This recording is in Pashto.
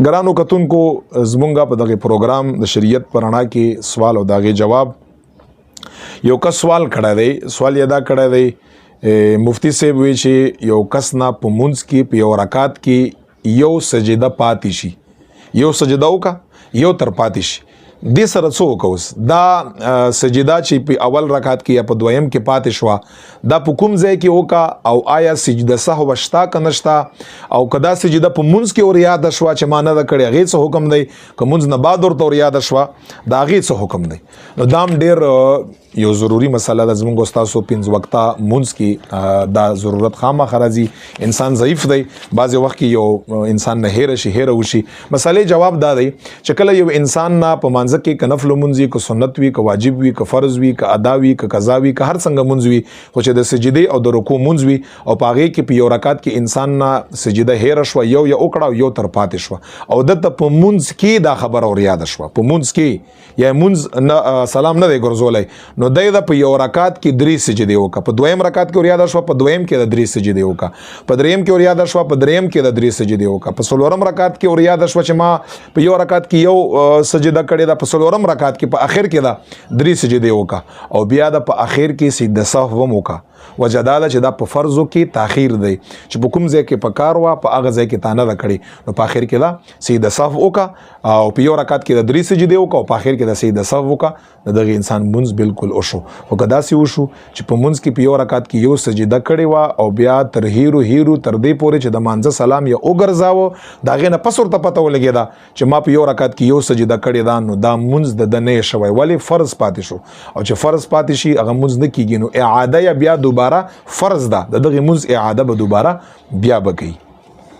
ګرانو کتونکو زمونږه په دغه پروګرام د شریعت پر رڼا کې سوال او دغه جواب یو کس سوال کړی دی. سوال یې دا کړی دی مفتی صاحب وی چې یو کس نه په منځ کې په یو رکعت کې یو سجده پاتې شي، یو سجده وکا یو تر پاتې شي، دې سره څه وکوس؟ دا سجده چې په اول رکعت کې یا په دویم کې پاتې شوه دا په کوم ځای کې وکا او آیا سجده سهو شته که نشته؟ او کدا سجده په منځ کې ور یاد شوه چې ما نه ده کړې هغې څه حکم دی؟ که منځ نه بعد ورته ور یاد شوه د هغې څه حکم دی؟ نو دا هم ډېر یو ضروري مسله ده. زموږ ستاسو پنځه وخته منځ کې دا ضرورت خامخا راځي. انسان ضعیف دی، بعضې وخت کې یو انسان نه هېره شي، هېره وشي. مسلې جواب دا دی چې کله یو انسان نه په مانځه کې که نفل مونځ وي، که سنت وي، که واجب وي، که فرض وي، که ادا وي، که قضا وي، که هر څنګه مونځ وي، خو چې د سجدې او د رکوع مونځ وي او په هغې کې په یو رکعت کې انسان نه سجده هېره شوه، یو یې وکړه او یو تر پاتې شوه او دلته په مونځ کې دا خبره ور یاده شوه، په مونځ کې یا مونځ نه سلام نه دی ګرځولی، نو دی د په یو رکعت کې 3 سجدې وکړه، په دویم رکعت کې ور یاده شوه، په دویم کې د 3 سجدې وکړه، په دریم کې ور یاده شوه، په دریم کې د 3 سجدې وکړه، په څلورم رکعت کې ور یاده شوه چې ما په یو رکعت کې یو سجده کړې ده، په څلورم رکعت کې په اخر کې دا 3 سجدې وکړه او بیا د په اخر کې سجده سهو هم وکړه. وجه دا ده چې دا په فرضو کې تاخیر دی چې په کوم ځای کې په کار وه په هغه ځای کې تا نه ده کړې، نو په اخر کې دا سجده سهو وکړه او په یو رکعت کې د 3 سجدې وکړه او په اخر کې د سجده سهو وکړه. د دغه انسان منځ بالکل وشو. خو که داسې وشو چې په منځ کې په یو رکعت کې یو سجده کړې وه او بیا تر هیرو تر دې پورې چې د مانځه سلام یې وګرځاوه، د هغې نه پس ورته پته ولګېده چې ما په یو رکعت کې یو سجده کړې ده، نو دا منځ د ده نه یې شوی، ولې فرض پاتې شو. او چې فرض پاتې شي هغه منځ نه کېږي، نو اعاده یا بیا دوباره فرض ده، د دغې منځ اعاده به دوباره بیا به کوي.